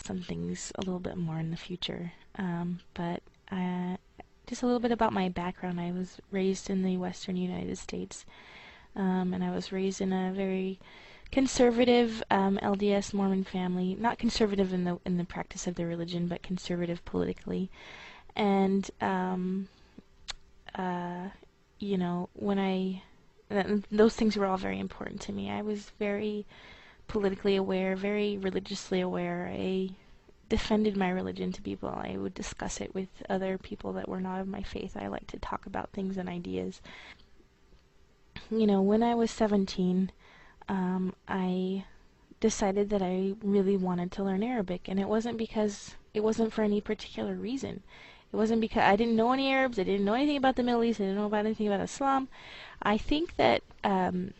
some things a little bit more in the future. But just a little bit about my background. I was raised in the Western United States, and I was raised in a very conservative LDS Mormon family. Not conservative in the practice of their religion, but conservative politically. And you know, those things were all very important to me. I was very politically aware, very religiously aware. I defended my religion to people. I would discuss it with other people that were not of my faith. I like to talk about things and ideas. You know, when I was 17, I decided that I really wanted to learn Arabic, and it wasn't for any particular reason. It wasn't because I didn't know any Arabs, I didn't know anything about the Middle East, I didn't know about anything about Islam. I think that I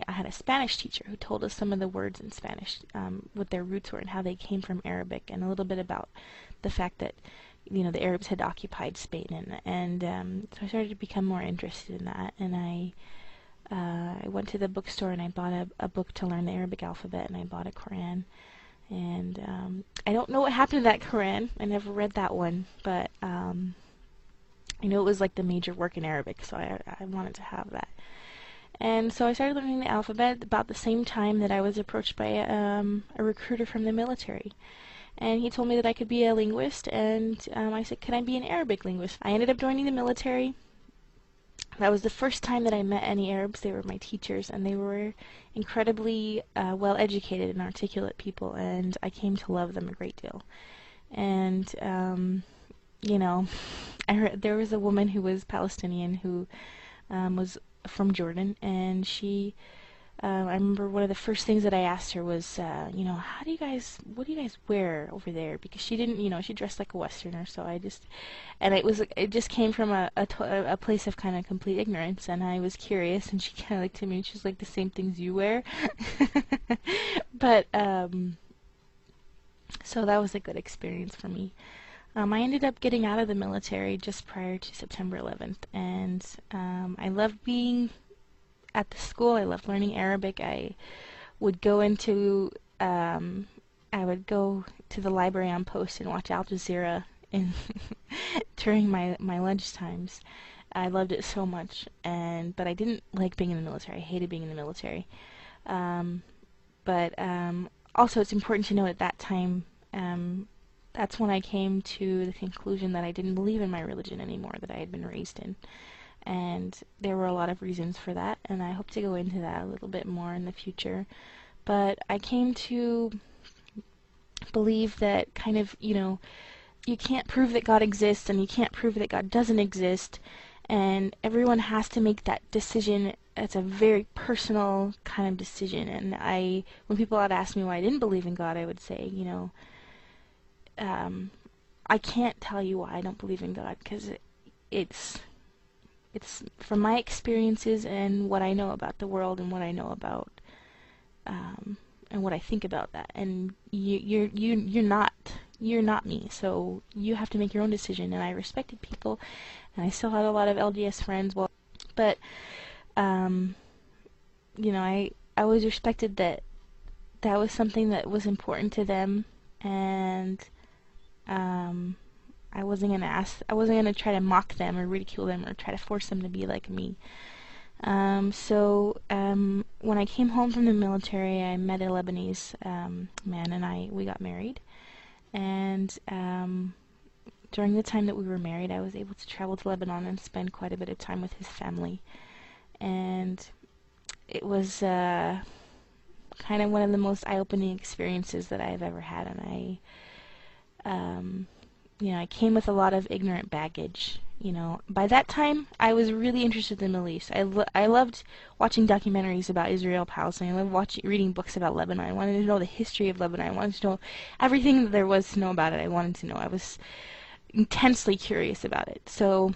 had a Spanish teacher who told us some of the words in Spanish, what their roots were and how they came from Arabic, and a little bit about the fact that, you know, the Arabs had occupied Spain, and so I started to become more interested in that, and I went to the bookstore and I bought a book to learn the Arabic alphabet, and I bought a Quran. And I don't know what happened to that Quran. I never read that one, but I know it was like the major work in Arabic, so I wanted to have that. And so I started learning the alphabet about the same time that I was approached by a recruiter from the military. And he told me that I could be a linguist, and I said, can I be an Arabic linguist? I ended up joining the military. That was the first time that I met any Arabs. They were my teachers, and they were incredibly well-educated and articulate people, and I came to love them a great deal. And, you know, there was a woman who was Palestinian who was from Jordan, and I remember one of the first things that I asked her was, you know, what do you guys wear over there? Because she didn't, you know, she dressed like a Westerner, so and it just came from a place of kind of complete ignorance, and I was curious, and she kind of looked at me, and she's like, the same things you wear? But, so that was a good experience for me. I ended up getting out of the military just prior to September 11th, and I loved being at the school. I loved learning Arabic. I would go to the library on post and watch Al Jazeera during my lunch times. I loved it so much, but I didn't like being in the military. I hated being in the military. But also, it's important to know at that time, that's when I came to the conclusion that I didn't believe in my religion anymore that I had been raised in. And there were a lot of reasons for that, and I hope to go into that a little bit more in the future. But I came to believe that kind of, you know, you can't prove that God exists, and you can't prove that God doesn't exist, and everyone has to make that decision. It's a very personal kind of decision, and when people would ask me why I didn't believe in God, I would say, you know, I can't tell you why I don't believe in God, because it's from my experiences and what I know about the world and what I know about and what I think about that. And you're not me, so you have to make your own decision. And I respected people, and I still had a lot of LDS friends. Well, but you know, I always respected that was something that was important to them, and I wasn't gonna try to mock them or ridicule them or try to force them to be like me. So when I came home from the military, I met a Lebanese man, and we got married. And during the time that we were married, I was able to travel to Lebanon and spend quite a bit of time with his family. And it was kind of one of the most eye-opening experiences that I've ever had, and you know, I came with a lot of ignorant baggage. You know, by that time, I was really interested in the Middle East. I loved watching documentaries about Israel, Palestine. I loved reading books about Lebanon. I wanted to know the history of Lebanon. I wanted to know everything that there was to know about it. I wanted to know. I was intensely curious about it. So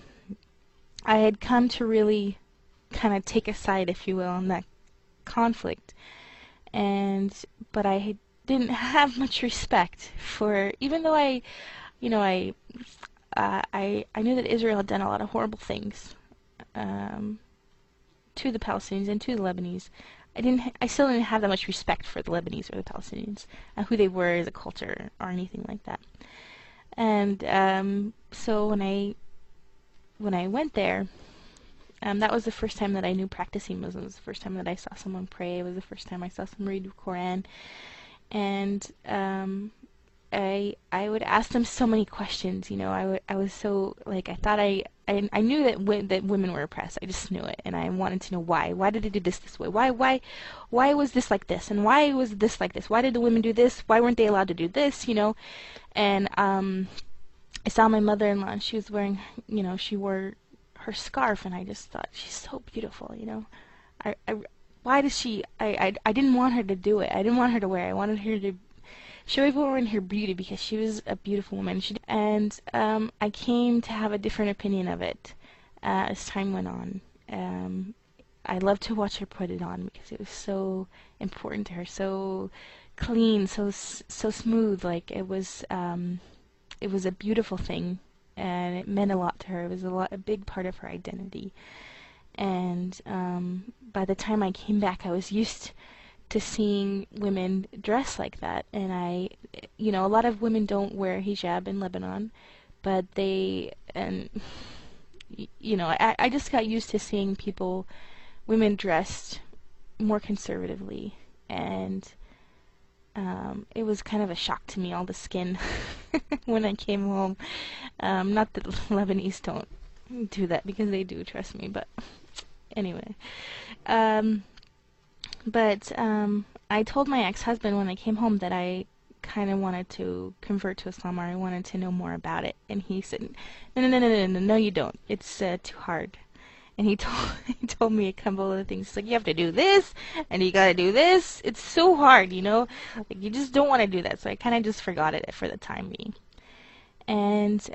I had come to really kind of take a side, if you will, in that conflict. But I didn't have much respect for, even though I knew that Israel had done a lot of horrible things to the Palestinians and to the Lebanese. I still didn't have that much respect for the Lebanese or the Palestinians, who they were as a culture or anything like that. And so when I went there, that was the first time that I knew practicing Muslims. The first time that I saw someone pray. It was the first time I saw someone read the Quran. And I would ask them so many questions. You know, I was so like I knew that women were oppressed. I just knew it, and I wanted to know why. Why did they do this way? Why was this like this? And why was this like this? Why did the women do this? Why weren't they allowed to do this? You know, and I saw my mother-in-law, and she was wearing, you know, she wore her scarf, and I just thought, she's so beautiful, you know. Why does she? I didn't want her to do it. I didn't want her to wear it. I wanted her to show everyone her beauty because she was a beautiful woman. And I came to have a different opinion of it as time went on. I loved to watch her put it on because it was so important to her, so clean, so smooth. Like it was a beautiful thing, and it meant a lot to her. It was a big part of her identity. And by the time I came back, I was used to seeing women dress like that. And you know, a lot of women don't wear hijab in Lebanon, but you know, I just got used to seeing women dressed more conservatively, and it was kind of a shock to me, all the skin, when I came home. Not that Lebanese don't do that, because they do, trust me, but anyway. But I told my ex-husband when I came home that I kind of wanted to convert to Islam, or I wanted to know more about it, and he said, no, you don't. It's too hard. And he told me a couple of things. He's like, you have to do this, and you gotta do this. It's so hard, you know? Like, you just don't want to do that. So I kind of just forgot it for the time being. And,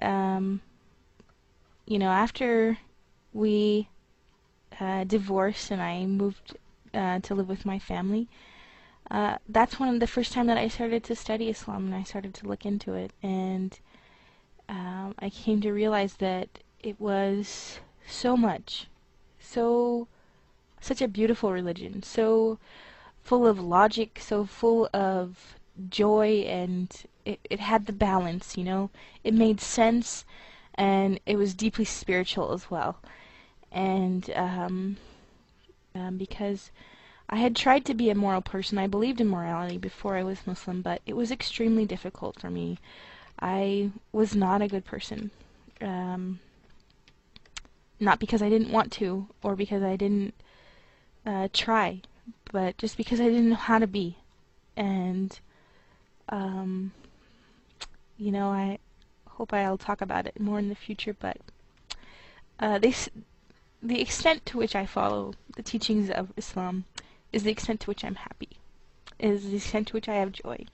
you know, after we divorced and I moved to live with my family, that's the first time that I started to study Islam, and I started to look into it. And I came to realize that it was such a beautiful religion, so full of logic, so full of joy, and it had the balance, you know. It made sense, and it was deeply spiritual as well. And because I had tried to be a moral person, I believed in morality before I was Muslim, but it was extremely difficult for me. I was not a good person. Not because I didn't want to, or because I didn't try, but just because I didn't know how to be. And, you know, I hope I'll talk about it more in the future, but the extent to which I follow the teachings of Islam is the extent to which I'm happy, is the extent to which I have joy.